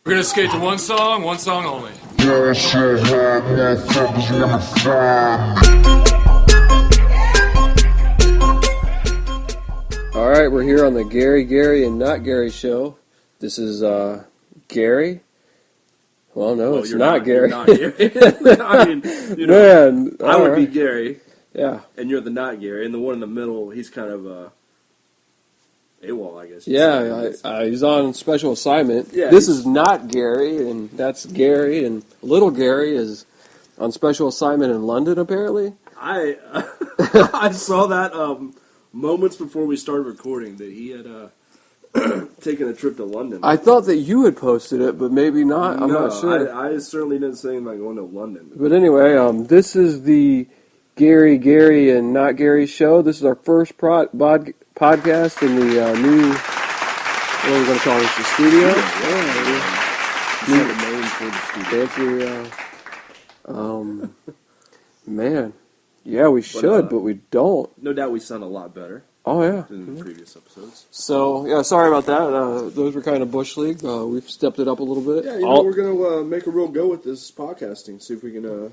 We're gonna skate to one song only. All right, we're here on the Gary, and Not Gary show. This is Gary. Well, no, it's not Gary. You're not Gary. I mean, Man, I would be Gary. Yeah. And you're the not Gary. And the one in the middle, he's kind of AWOL, I guess. Yeah, he's on special assignment. Yeah, this is not Gary, and that's Gary, and little Gary is on special assignment in London, apparently. I saw that moments before we started recording that he had taken a trip to London. I thought that you had posted it, but maybe not. I'm not sure. I certainly didn't say anything about going to London. But anyway, this is the Gary, and Not Gary show. This is our first podcast in the new, what are we going to call this, the studio? The name for the studio. Man. Yeah, we should, but we don't. No doubt we sound a lot better. Oh, yeah. Than the previous episodes. So, yeah, sorry about that. Those were kind of Bush League. We've stepped it up a little bit. Yeah, we're going to make a real go with this podcasting, see if we can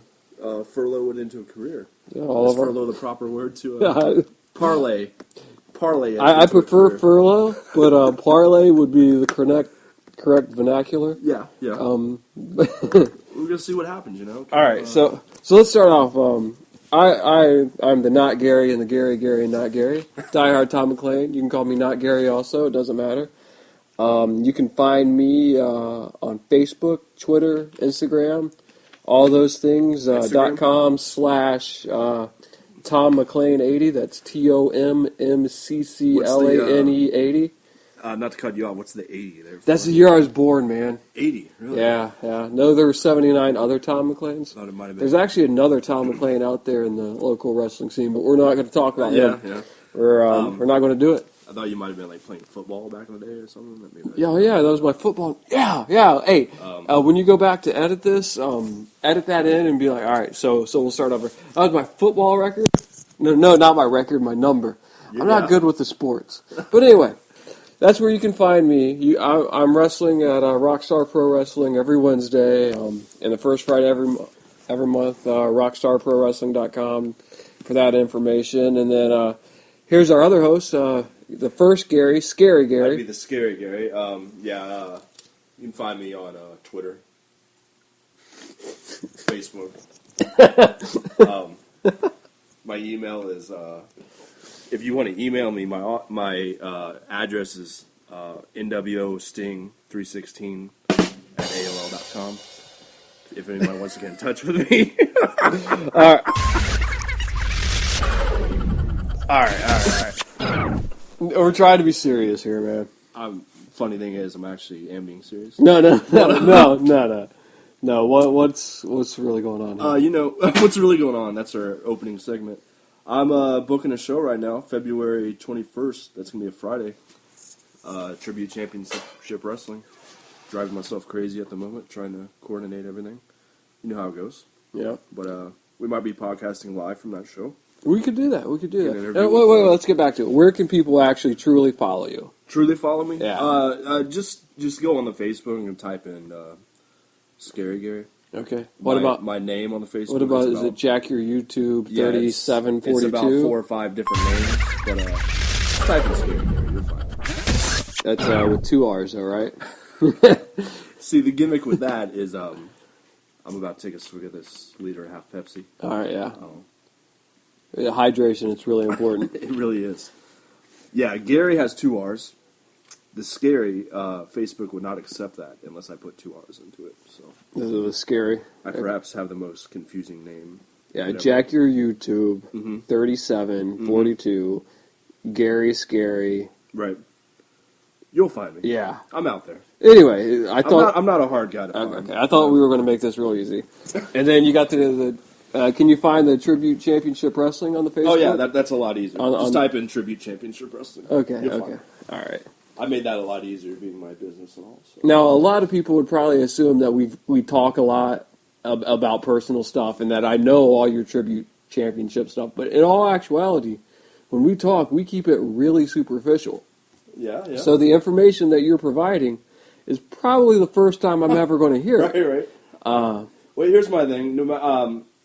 furlough it into a career. Yeah, furlough the proper word to parlay. Parlay. I prefer furlough, but parlay would be the correct vernacular. Yeah. We're going to see what happens, All right, so let's start off. I'm the Not Gary and the Gary, and Not Gary. Diehard Tom McLean. You can call me Not Gary also. It doesn't matter. You can find me on Facebook, Twitter, Instagram, all those things. .com/ Tom McLean 80. That's TOMMCCLANE 80. Not to cut you off. What's the 80 there? That's the year I was born, man. 80, really? Yeah. No, there were 79 other Tom McLeans. Thought it might have been. There's actually another Tom McLean out there in the local wrestling scene, but we're not going to talk about him. Yeah. We're not going to do it. I thought you might have been playing football back in the day or something. Yeah, that was my football. Yeah. Hey, when you go back to edit this, edit that in and be like, all right, so we'll start over. That was my football record. No, not my record, my number. I'm not good with the sports. But anyway, that's where you can find me. I'm wrestling at Rockstar Pro Wrestling every Wednesday, and the first Friday every month, rockstarprowrestling.com for that information. And then here's our other host, the first Gary, Scary Gary. I'd be the Scary Gary. You can find me on Twitter, Facebook. My email is, if you want to email me, my address is nwosting316 at AOL.com. If anyone wants to get in touch with me. All right. We're trying to be serious here, man. Funny thing is, I am being serious. No. What's really going on here? What's really going on? That's our opening segment. I'm booking a show right now, February 21st. That's going to be a Friday. Tribute Championship Wrestling. Driving myself crazy at the moment, trying to coordinate everything. You know how it goes. Yeah. But we might be podcasting live from that show. We could do that. Wait, let's get back to it. Where can people actually truly follow you? Truly follow me? Yeah. Just go on the Facebook and type in Scary Gary. Okay. What about my name on the Facebook? What about, is it Jack Your YouTube 3742? It's about 4 or 5 different names, but just type in Scary Gary, you'll find it. That's with 2 R's, though, right? See, the gimmick with that is I'm about to take a swig of this liter and a half Pepsi. All right, yeah. Hydration, it's really important. It really is. Yeah, Gary has 2 R's. The Scary, Facebook would not accept that unless I put 2 R's into it. So this is Scary. I perhaps have the most confusing name. Yeah, whatever. Jack Your YouTube, 3742, Gary Scary. Right. You'll find me. Yeah. I'm out there. Anyway, I'm not a hard guy to find. Okay. I thought we were going to make this real easy. And then you got to the can you find the Tribute Championship Wrestling on the Facebook? Oh, yeah, that's a lot easier. Just type in Tribute Championship Wrestling. Okay. All right. I made that a lot easier being my business and all. So. Now, a lot of people would probably assume that we talk a lot about personal stuff and that I know all your Tribute Championship stuff. But in all actuality, when we talk, we keep it really superficial. Yeah. So the information that you're providing is probably the first time I'm ever going to hear it. Right. Well, here's my thing.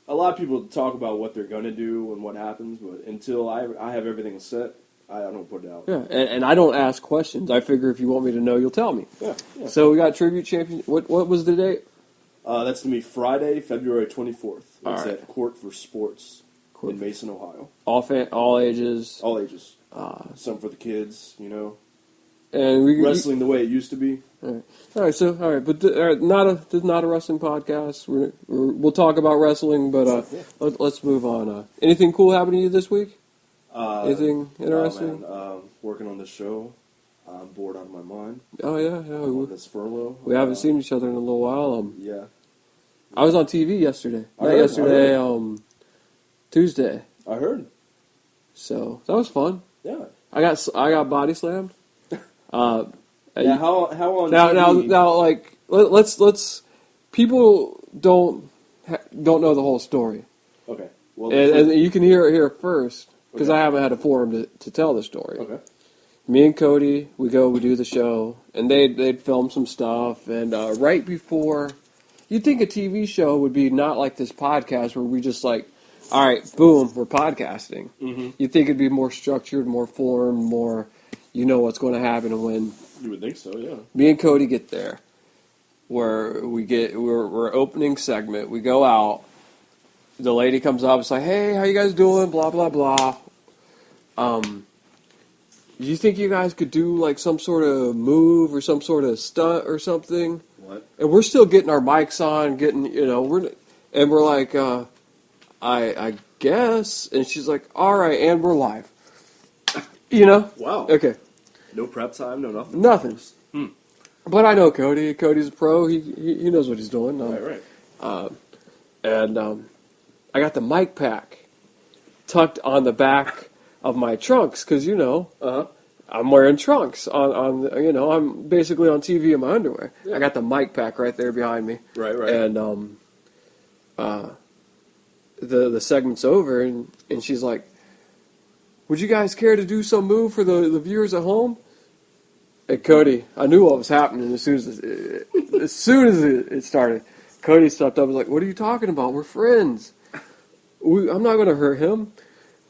A lot of people talk about what they're going to do and what happens, but until I have everything set, I don't put it out. Yeah, and I don't ask questions. I figure if you want me to know, you'll tell me. Yeah. So we got Tribute Champion. What was the date? That's going to be Friday, February 24th. It's right. at Court for Sports in Mason, Ohio. All ages. All ages. Some for the kids, And wrestling the way it used to be. All right. But this is not a wrestling podcast. We'll talk about wrestling, but let's move on. Anything cool happening to you this week? Anything interesting? Oh, man. Working on the show. I'm bored out of my mind. Oh yeah. I'm on this furlough. We haven't seen each other in a little while. Yeah. I was on TV yesterday. Tuesday. I heard. So that was fun. Yeah. I got body slammed. How on TV? Now, like let's people don't know the whole story. Okay. Well, and you can hear it here first because I haven't had a forum to tell the story. Okay. Me and Cody, we do the show, and they'd film some stuff, and right before, you'd think a TV show would be not like this podcast where we just like, all right, boom, we're podcasting. Mm-hmm. You'd think it'd be more structured, more formed, more, what's going to happen and when. You would think so, yeah. Me and Cody get there, where we're opening segment, we go out, the lady comes up, it's like, hey, how you guys doing, blah, blah, blah. You think you guys could do like some sort of move or some sort of stunt or something? What? And we're still getting our mics on, we're like, I guess. And she's like, all right, and we're live. Wow. Okay. No prep time, no nothing. Nothing. But I know Cody. Cody's a pro. He knows what he's doing. Right. And I got the mic pack tucked on the back of my trunks because I'm wearing trunks on I'm basically on TV in my underwear. Yeah. I got the mic pack right there behind me. Right. And the segment's over and she's like, would you guys care to do some move for the viewers at home? And Cody, I knew what was happening as soon as it started. Cody stepped up and was like, what are you talking about? We're friends. I'm not going to hurt him.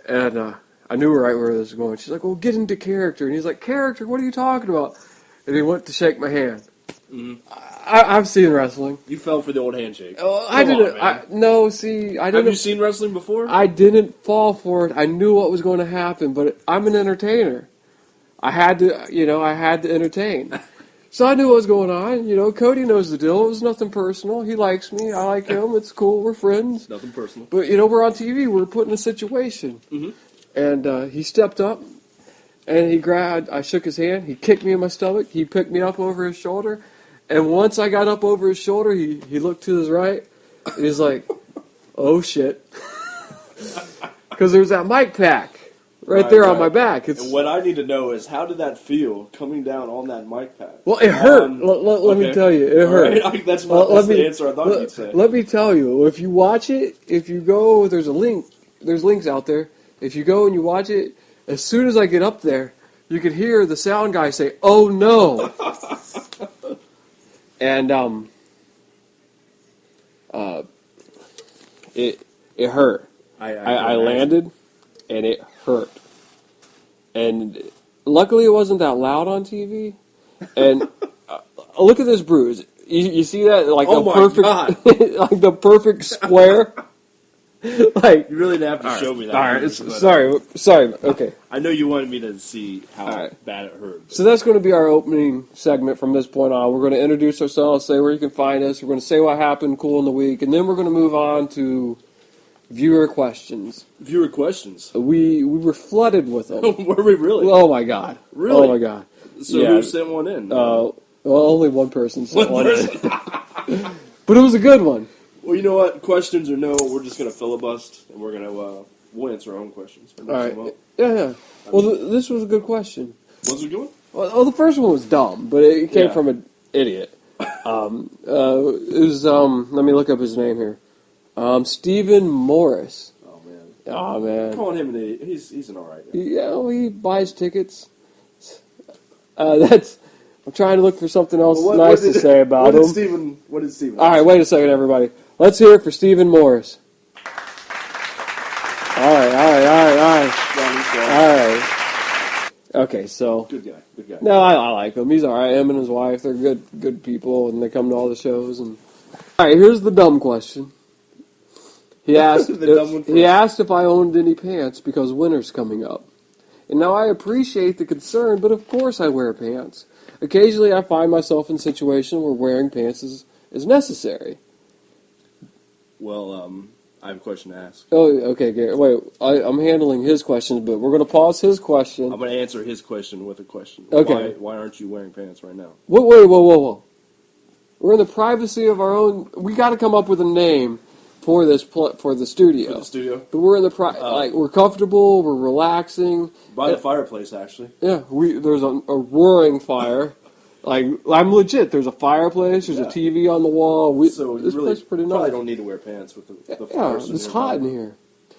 And I knew right where this was going. She's like, well, get into character. And he's like, character? What are you talking about? And he went to shake my hand. Mm-hmm. I've seen wrestling. You fell for the old handshake. I didn't. I didn't. Have you seen wrestling before? I didn't fall for it. I knew what was going to happen, but I'm an entertainer. I had to entertain. So I knew what was going on. Cody knows the deal. It was nothing personal. He likes me. I like him. It's cool. We're friends. Nothing personal. But, we're on TV. We're put in a situation. Mm-hmm. And he stepped up, and I shook his hand. He kicked me in my stomach. He picked me up over his shoulder. And once I got up over his shoulder, he looked to his right. And he's like, oh, shit. Because there's that mic pack right there on my back. And what I need to know is, how did that feel coming down on that mic pack? Well, it hurt. Let me tell you, it hurt. Right. That's the answer I thought you'd say. Let me tell you, if you watch it, if you go, there's a link. There's links out there. If you go and you watch it, as soon as I get up there, you could hear the sound guy say, oh, no. And it hurt. I landed, and it hurt. And luckily, it wasn't that loud on TV. And look at this bruise. You see that? Like like the perfect square. Like you really have to show me that. All right, sorry. Okay. I know you wanted me to see how bad it hurt. But. So that's going to be our opening segment from this point on. We're going to introduce ourselves, say where you can find us. We're going to say what happened cool in the week, and then we're going to move on to viewer questions. Viewer questions. We were flooded with them. Were we really? Oh my god. Really? Oh my god. So who sent one in? Well, only one person sent one in. But it was a good one. Well, you know what? Questions or no, we're just going to filibust, and we're going to we'll answer our own questions. All right. Yeah. Well, this was a good question. Was it good? Well, the first one was dumb, but it came from an idiot. It was, let me look up his name here. Stephen Morris. Oh, man. I'm calling him an idiot. He's an alright guy. Yeah, he buys tickets. That's I'm trying to look for something else Well, nice to say about him. What did Steven? All right, wait a second, everybody. Let's hear it for Stephen Morris. All right. Okay, so Good guy. no, I like him. He's all right. Him and his wife, they're good people, and they come to all the shows. And all right, here's the dumb question. He asked. He asked if I owned any pants because winter's coming up. And now I appreciate the concern, but of course I wear pants. Occasionally I find myself in a situation where wearing pants is necessary. Well, I have a question to ask. Oh, okay, Gary. Wait, I'm handling his questions, but we're going to pause his question. I'm going to answer his question with a question. Okay. Why aren't you wearing pants right now? Whoa. We're in the privacy of our own. We got to come up with a name for this for the studio. For the studio? But we're in the we're comfortable. We're relaxing. By the fireplace, actually. Yeah, there's a roaring fire. Like, I'm legit. There's a fireplace. There's a TV on the wall. So this really place is pretty nice. probably don't need to wear pants with the fire. Yeah, it's hot in here.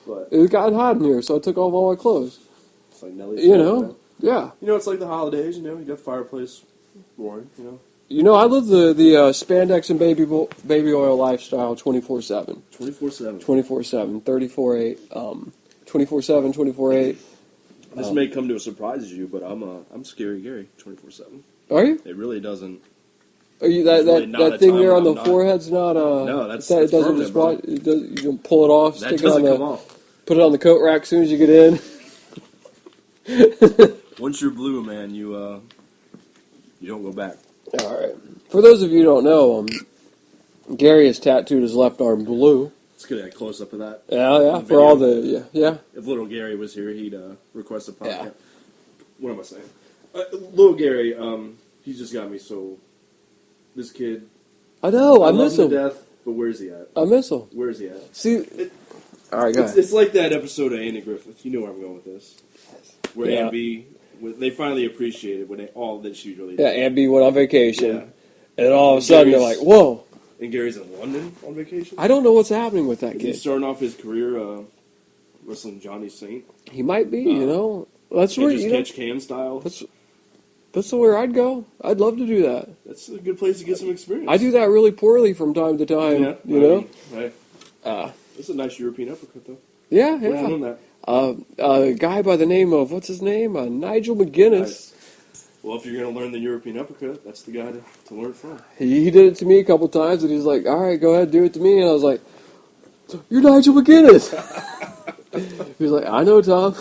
But It got hot in here, so I took off all my clothes. it's like Nelly's. You know, yeah. You know, it's like the holidays. You know, you got fireplace roaring. You know, I live the spandex and baby oil lifestyle 24/7. 24/7. 24/7, 34/8, 24/7, 24/8. This may come to a surprise to you, but I'm Scary Gary 24/7. Are you? It really doesn't. Are you There's really not a that thing time there when on the I'm not. forehead's not No, that's it doesn't permanent, just bro. you don't pull it off, That stick it on doesn't come the off. put it on the coat rack as soon as you get in. Once you're blue, man, you don't go back. All right. For those of you who don't know, Gary has tattooed his left arm blue. Let's get a close up of that. Yeah. For all the yeah. If little Gary was here, he'd request a podcast. Yeah. What am I saying? Little Gary, he's just got me so. This kid, I know. I love miss him him. to death, but where's he at? I miss him. Where's he at? See. All right, go ahead. It's like that episode of Andy Griffith. You know where I'm going with this. Where Yeah. Ambi, they finally appreciated when all that she really did. Yeah, Ambi went on vacation, Yeah. and all of a sudden they're like, "Whoa!" And Gary's in London on vacation. I don't know what's happening with that Is kid. he starting off his career wrestling Johnny Saint? He might be, you know. That's And where just catch cam style. That's where I'd go. I'd love to do that. That's a good place to get some experience. I do that really poorly from time to time. Yeah, you know. Right. It's a nice European uppercut, though. Yeah, Where'd you learn yeah. that? A guy by the name of what's his name? Nigel McGuinness. Nice. Well, if you're going to learn the European uppercut, that's the guy to learn from. He did it to me a couple times, and he's like, "All right, go ahead, do it to me." And I was like, "You're Nigel McGuinness." He was like, "I know, Tom."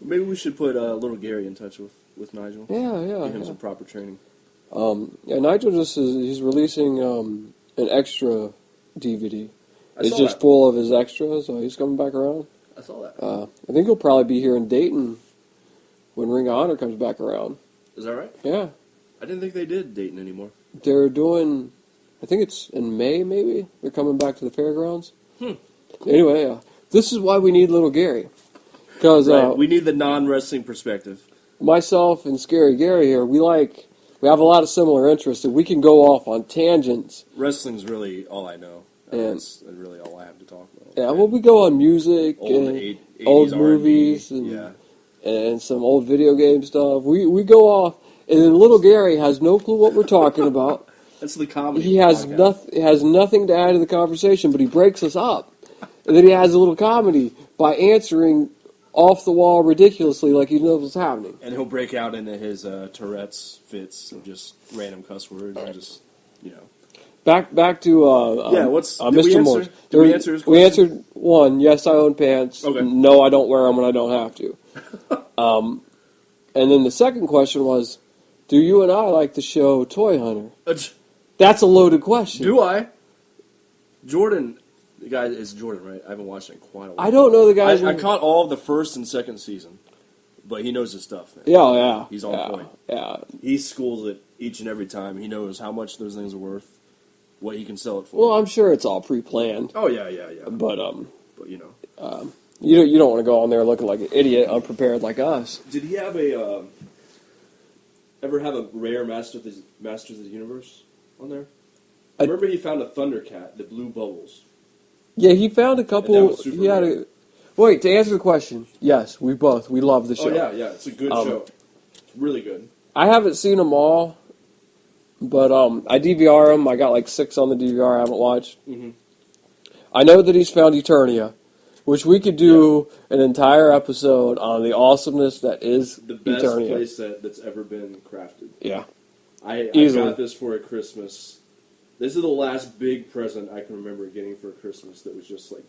Maybe we should put little Gary in touch with Nigel. Yeah. Give him some proper training. Nigel he's releasing an extra DVD. I It's saw just that. full of his extras, so he's coming back around. I saw that. I think he'll probably be here in Dayton when Ring of Honor comes back around. Is that right? Yeah. I didn't think they did Dayton anymore. They're doing, I think it's in May, maybe. They're coming back to the fairgrounds. Anyway, this is why we need little Gary. Because Right. We need the non-wrestling perspective. myself and Scary Gary here, we have a lot of similar interests, and we can go off on tangents. Wrestling's really all I know. And- That's really all I have to talk about. Yeah, well, we go on music Old, and 80s old R&B, movies yeah. and some old video game stuff. We go off, and then little Gary has no clue what we're talking about. That's the comedy. He has nothing to add to the conversation, but he breaks us up. And then he has a little comedy by answering off the wall ridiculously like he knows what's happening. And he'll break out into his Tourette's fits of just random cuss words and just, Back to did we Mr. answer- Morris. did we answer his We question? answered one. Yes, I own pants. Okay. No, I don't wear them when I don't have to. And then the second question was, do you and I like the show Toy Hunter? That's a loaded question. Do I? Jordan, the guy is Jordan, right? I haven't watched it in quite a while. I don't know the guys. I caught all of the first and second season, but he knows his stuff, man. Yeah. He's on point. Yeah. He schools it each and every time. He knows how much those things are worth, what he can sell it for. Well, I'm sure it's all pre-planned. Oh yeah. But you you don't want to go on there looking like an idiot, unprepared like us. did he have a ever have a rare Masters of the Universe on there? I remember he found a Thundercat that blew bubbles. Yeah, he found a And that couple. was super He had rare. Wait, to answer the question, yes, we love the show. Oh yeah, it's a good show. It's really good. I haven't seen them all. But I DVR him. I got like 6 on the DVR I haven't watched. Mm-hmm. I know that he's found Eternia, which we could do an entire episode on the awesomeness that is The best Eternia. playset that's ever been crafted. Yeah. I Easily. got this for a Christmas. This is the last big present I can remember getting for a Christmas that was just like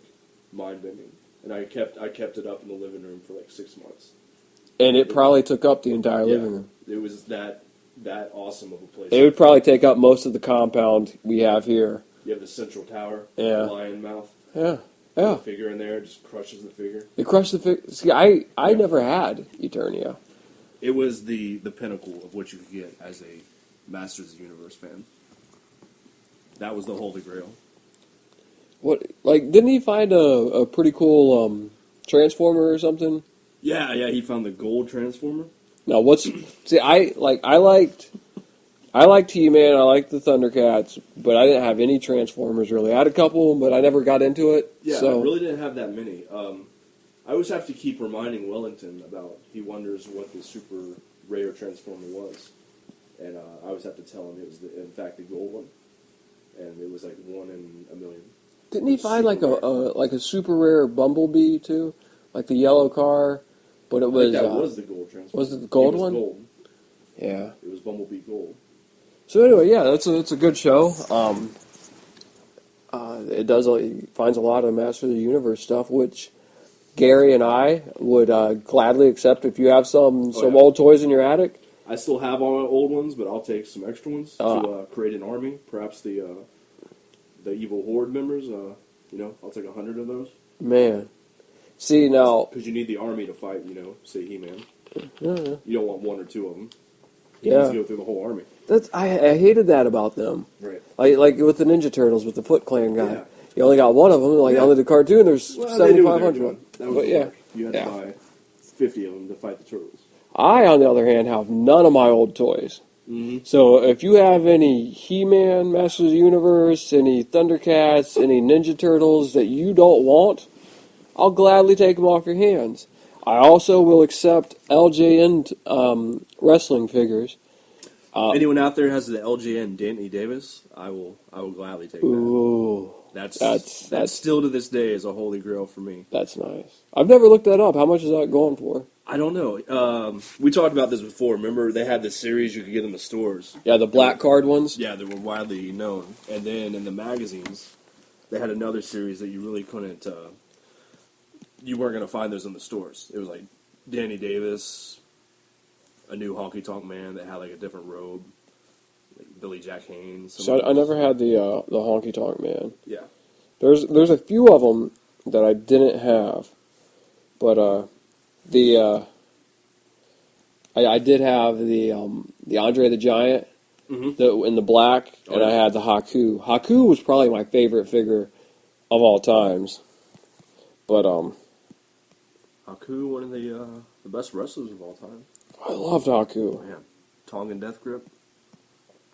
mind-bending. And I kept it up in the living room for like 6 months. And it probably took up the entire living room. It was that awesome of a place. It would probably take up most of the compound we have here. You have the central tower, Yeah. the lion mouth. Yeah. The Yeah. figure in there just crushes the figure. It crushed the figure. See, I never had Eternia. It was the pinnacle of what you could get as a Masters of the Universe fan. That was the holy grail. What, like, didn't he find a pretty cool transformer or something? Yeah, he found the gold transformer. No, I liked He-Man, I liked the Thundercats, but I didn't have any Transformers really. I had a couple, but I never got into it. Yeah, so. I really didn't have that many. I always have to keep reminding Wellington about he wonders what the super rare transformer was, and I always have to tell him it was in fact the gold one, and it was like 1 in a million. Didn't he find like a super rare Bumblebee too, like the yellow car? But it was that was the gold transformer. Was it the gold one? Gold. Yeah. It was Bumblebee Gold. So anyway, yeah, it's a good show. It finds a lot of Master of the Universe stuff, which Gary and I would gladly accept if you have some old toys in your attic. I still have all my old ones, but I'll take some extra ones to create an army. Perhaps the evil horde members. I'll take 100 of those. Man, see now because you need the army to fight. Say He-Man. Yeah. You don't want 1 or 2 of them. You Yeah. need to go through the whole army. I hated that about them. Right. Like with the Ninja Turtles, with the Foot Clan guy. Yeah. You only got one of them. Like on the cartoon, there's They knew what they were 7,500. doing. That was But yeah. hard. You had to buy 50 of them to fight the turtles. I, on the other hand, have none of my old toys. Mm-hmm. So if you have any He-Man, Masters of the Universe, any Thundercats, any Ninja Turtles that you don't want, I'll gladly take them off your hands. I also will accept LJN wrestling figures. Anyone out there has the LJN Danny Davis, I will gladly take that. Ooh, That's still to this day is a holy grail for me. that's nice. I've never looked that up. How much is that going for? I don't know. We talked about this before. Remember, they had this series you could get in the stores. Yeah, the black card ones. Yeah, they were widely known. And then in the magazines, they had another series that you really couldn't. You weren't going to find those in the stores. It was like Danny Davis, a new honky tonk man that had like a different robe, like Billy Jack Haynes. So I never had the honky tonk man. Yeah. There's a few of them that I didn't have, but I did have the Andre the Giant, in the black, and I had the Haku. Haku was probably my favorite figure of all times, but Haku, one of the best wrestlers of all time. I loved Haku. Man, Tongan Death Grip,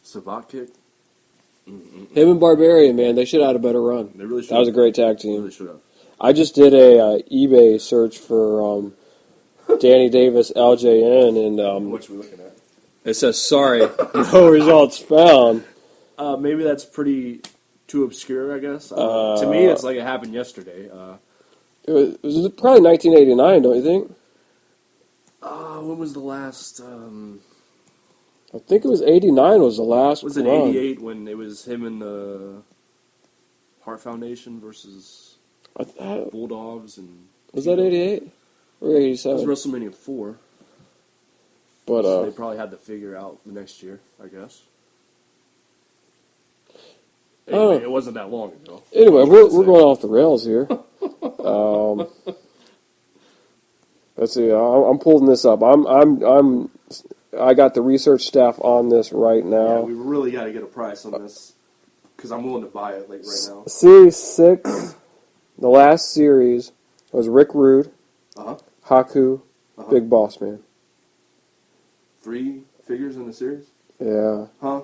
Savate Kick. Him and Barbarian, man, they should have had a better run. They really should. That was a great tag They team. really should have. I just did a eBay search for Danny Davis LJN, and What you looking at? it says sorry, no results found. Maybe that's pretty too obscure, I guess. To me, it's like it happened yesterday. It was probably 1989, don't you think? When was the last? I think it was 89 was the last Was it run. 88 when it was him and the Heart Foundation versus Bulldogs and? Was that 88 or It was 87? WrestleMania 4. But So they probably had to figure out the next year, I guess. Anyway, it wasn't that long ago. anyway, we're going off the rails here. Let's see. I'm pulling this up. I got the research staff on this right Yeah, now. we really got to get a price on this because I'm willing to buy it like right now. Series 6, the last series was Rick Rude, Haku, Big Boss Man. 3 figures in the series? Yeah. Huh?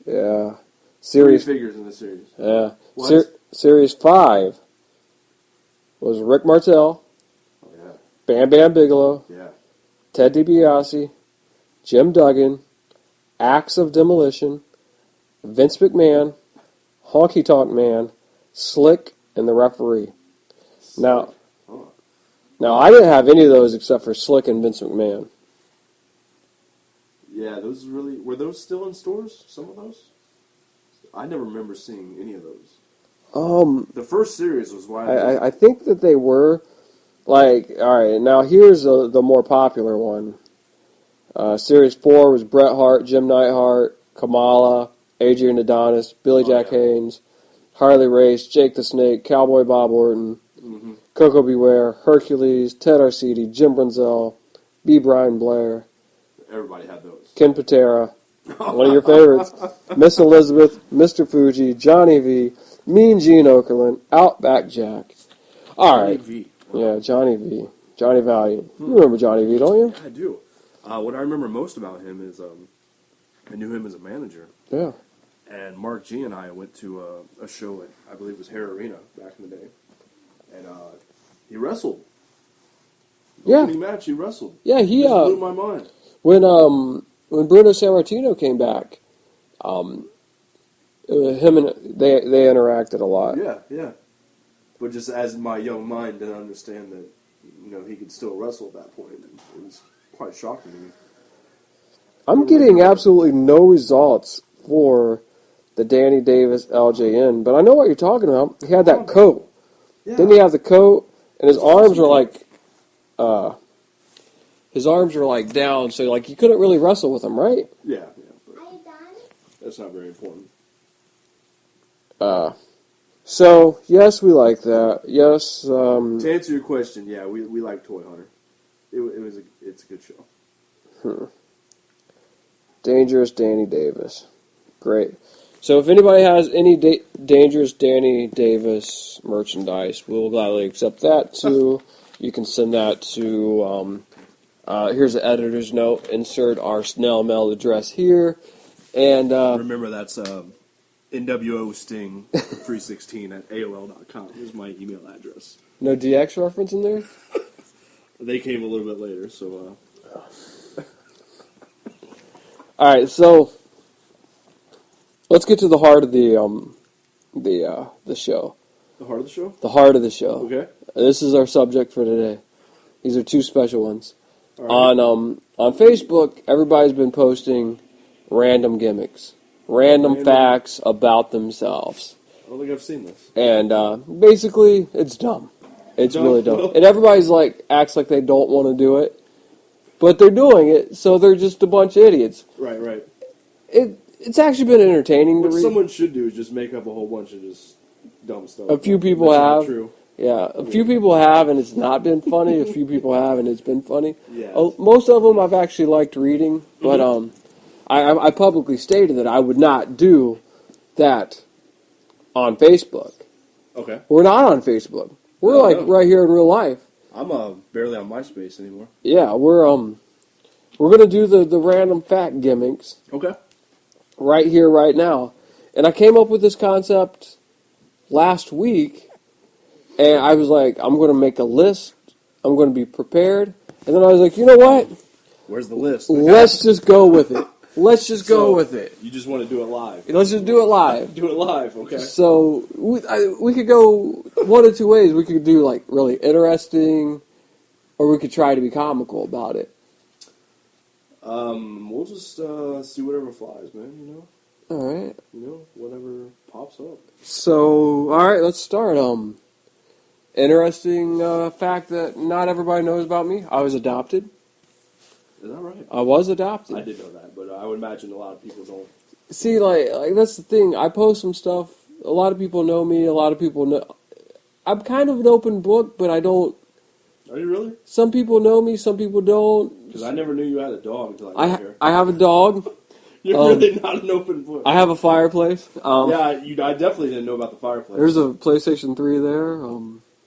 Yeah. 3 Series. figures in the series. Yeah. What? Series 5 was Rick Martel, Oh, yeah. Bam Bam Bigelow, Yeah. Ted DiBiase, Jim Duggan, Acts of Demolition, Vince McMahon, Honky Tonk Man, Slick, and the referee. Now, I didn't have any of those except for Slick and Vince McMahon. Yeah, those really... Were those still in stores, some of those? I never remember seeing any of those. The first series was why... I think that they were. Like, all right, now here's the more popular one. Series 4 was Bret Hart, Jim Neidhart, Kamala, Adrian Adonis, Billy Jack Haynes, Harley Race, Jake the Snake, Cowboy Bob Orton, Coco Beware, Hercules, Ted Arcidi, Jim Brunzell, B. Brian Blair. Everybody had those. Ken Patera, one of your favorites, Miss Elizabeth, Mr. Fuji, Johnny V, Mean Gene Okerlund, Outback Jack. All right. Johnny V. Yeah, Johnny V. Johnny Valiant. You remember Johnny V, don't you? Yeah, I do. What I remember most about him is I knew him as a manager. Yeah. And Mark G and I went to a show at, I believe it was Hair Arena back in the day. And he wrestled. Yeah. Opening match, he wrestled. Yeah, he Just blew my mind. when Bruno Sammartino came back, him and they interacted a lot. Yeah, yeah. But just as my young mind didn't understand that, he could still wrestle at that point. It was quite shocking to me. I'm getting absolutely no results for the Danny Davis LJN, but I know what you're talking about. He had that coat. Yeah. Didn't he have the coat? And his arms were like down, so like you couldn't really wrestle with him, right? Yeah, but that's not very important. So yes, we like that. Yes. To answer your question, yeah, we like Toy Hunter. It's a good show. Dangerous Danny Davis. Great. So if anybody has any Dangerous Danny Davis merchandise, we'll gladly accept that too. You can send that to, here's an editor's note, insert our snail mail address here. And remember, that's NWO Sting 316 at AOL.com is my email address. No DX reference in there? They came a little bit later, so... All right, so let's get to the heart of the show. The heart of the show? The heart of the show. Okay. This is our subject for today. These are two special ones. All right. On Facebook, everybody's been posting random gimmicks, random facts about themselves. I don't think I've seen this. And basically, it's dumb. It's really dumb. No. And everybody's acts like they don't want to do it, but they're doing it, so they're just a bunch of idiots. Right. It's actually been entertaining to What read. someone should do is just make up a whole bunch of just dumb stuff. A few people That's not have. true. Yeah, a few people have, and it's not been funny. A few people have, and it's been funny. Yeah. Most of them I've actually liked reading, but I publicly stated that I would not do that on Facebook. Okay. We're not on Facebook. We're No. right here in real life. I'm barely on MySpace anymore. Yeah, we're gonna do the random fact gimmicks Okay. right here, right now. And I came up with this concept last week, and I was like, I'm gonna make a list. I'm gonna be prepared. And then I was like, you know what? Where's the list? Let's just go with it. Let's just go with it. You just want to do it live. Let's just do it live. Do it live, okay. So we could go one of two ways. We could do really interesting, or we could try to be comical about it. We'll just see whatever flies, man, All right. Whatever pops up. So, all right, let's start. Interesting fact that not everybody knows about me. I was adopted. Is that right? I was adopted. I did know that, but I would imagine a lot of people don't. See, that's the thing. I post some stuff. A lot of people know me. A lot of people know. I'm kind of an open book, but I don't. Are you really? Some people know me. Some people don't. Because I never knew you had a dog until I got here. I have a dog. You're really not an open book. I have a fireplace. I definitely didn't know about the fireplace. There's a PlayStation 3 there.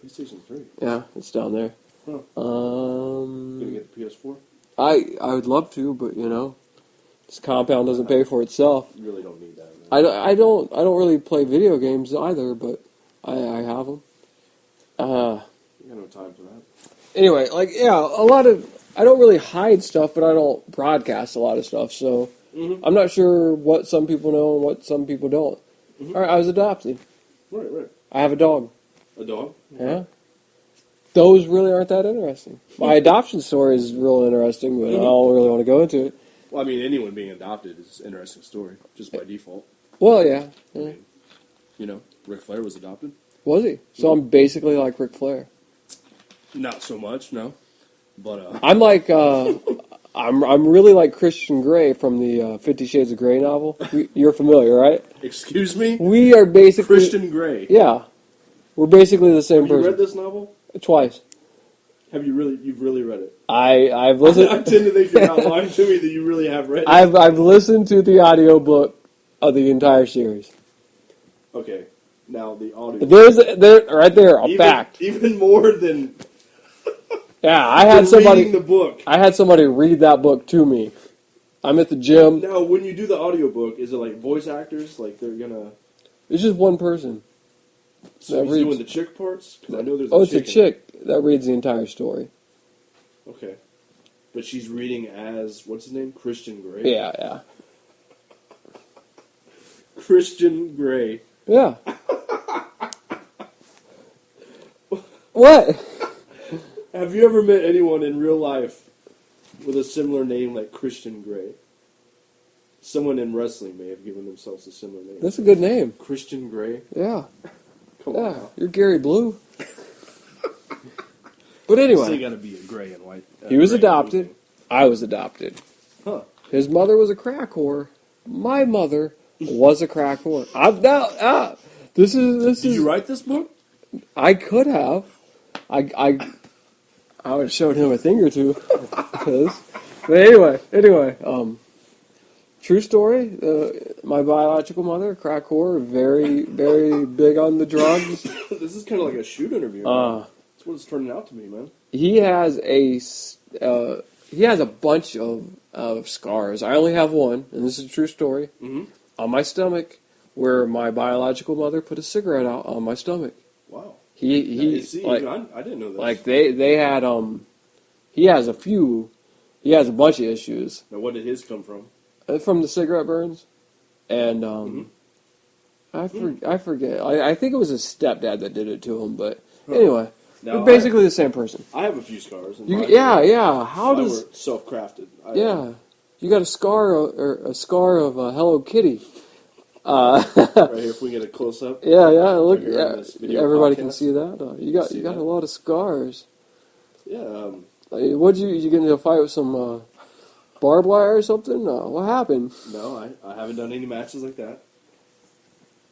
PlayStation 3? Yeah, it's down there. Huh. Gonna get the PS4? I would love to, but this compound doesn't pay for itself. You really don't need that, man. I don't really play video games either, but I have them. You got no time for that. Anyway, a lot of I don't really hide stuff, but I don't broadcast a lot of stuff. So Mm-hmm. I'm not sure what some people know and what some people don't. Mm-hmm. All right, I was adopted. Right. I have a dog. A dog? Yeah. Those really aren't that interesting. My adoption story is real interesting, but I don't really want to go into it. Well, I mean, anyone being adopted is an interesting story, just by default. Well, yeah. I mean, Ric Flair was adopted. Was he? So I'm basically like Ric Flair. Not so much, no. But I'm like, I'm really like Christian Grey from the 50 Shades of Grey novel. You're familiar, right? excuse me, We are basically Christian Grey. Yeah, we're basically the same Have you person. read this novel? Twice. Have you really? You've really read it? I've listened. I tend to think you're not lying to me that you really have read it. I've listened to the audiobook of the entire series. Okay, now the audio. There right there a fact. Even more than Yeah, I had somebody. reading the book. I had somebody read that book to me. I'm at the gym. Now, when you do the audiobook, is it like voice actors? Like they're gonna. It's just one person. So he's reads- doing the chick parts? Because I know there's Oh, a it's a chick in it. chick that reads the entire story. Okay. But she's reading as, what's his name? Christian Grey? Yeah. Christian Grey. Yeah. What? Have you ever met anyone in real life with a similar name like Christian Grey? Someone in wrestling may have given themselves a similar name. That's a good name. Christian Grey? Yeah. Come on Yeah. now. You're Gary Blue. But So anyway, you gotta be a gray and white. he was gray and adopted. blue. I was adopted. Huh. His mother was a crack whore. My mother was a crack whore. This is. Did you write this book? I could have. I would have showed him a thing or two. But anyway, true story. My biological mother, a crack whore, very, very big on the drugs. This is kind of like a shoot interview. That's what it's turning out to be, man. He has a bunch of scars. I only have one, and this is a true story. Mm-hmm. On my stomach, where my biological mother put a cigarette out on my stomach. Wow. He See, like, I didn't know this. like they had he has a bunch of issues Now, what did his come from? from the cigarette burns, and I forget. I think it was his stepdad that did it to him, but anyway, Now, we're basically the same person. I have a few scars. And Yeah. How mine does were self-crafted. yeah? You got a scar of Hello Kitty. Right here, if we get a close-up. Yeah. Look, Right here on this video everybody podcast. can see that. You got that? a lot of scars. Yeah. What you get into a fight with some barbed wire or something? What happened? No, I haven't done any matches like that.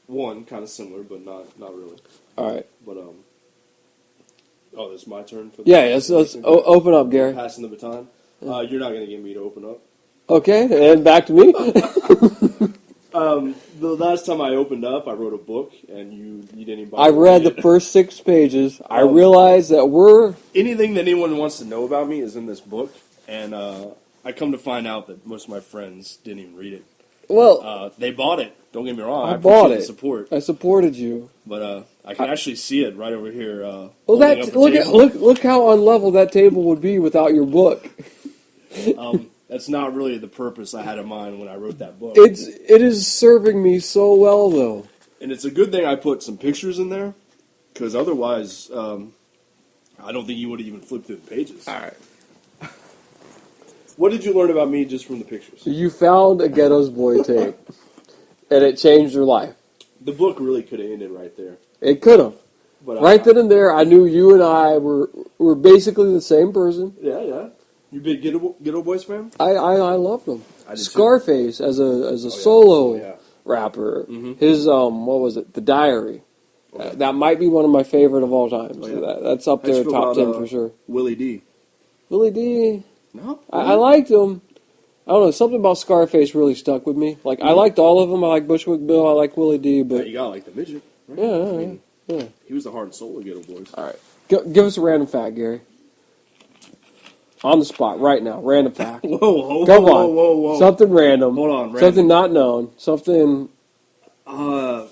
One kind of similar, but not really. All right. But oh, it's my turn for. Yeah. Let's open up, Gary. Passing the baton. You're not going to get me to open up. Okay, and back to me. The last time I opened up, I wrote a book, and you didn't even. I bother read the reading it. first 6 pages. I realized that we're Anything that anyone wants to know about me is in this book, and I come to find out that most of my friends didn't even read it. well. They bought it. Don't get me wrong. I I bought appreciate it. the support, I supported you. but I can actually see it right over here. Well, holding up the table. look how unlevel that table would be without your book. That's not really the purpose I had in mind when I wrote that book. It is serving me so well, though. And it's a good thing I put some pictures in there, because otherwise, I don't think you would have even flipped through the pages. All right. What did you learn about me just from the pictures? You found a Ghetto's Boy tape, and it changed your life. The book really could have ended right there. It could have. But Right then and there, I knew you and I were basically the same person. Yeah. You big Ghetto Boys fan? I loved him. I did too. Scarface as a yeah. solo Oh, yeah. rapper. Mhm. His what was it? The Diary. That might be one of my favorite of all time. Oh, So yeah. that's up How'd you there, feel top about, 10 for sure. Willie D. Willie D. No? I liked him. I don't know. Something about Scarface really stuck with me. Like I liked all of them. I like Bushwick Bill. I like Willie D. But But you got like the midget. Right? Yeah, I mean, yeah. He was the heart and soul of Ghetto Boys. All right, give us a random fact, Gary. On the spot, right now. Random fact. Whoa, Come on. Something random. Hold on, random. Something not known. Something. I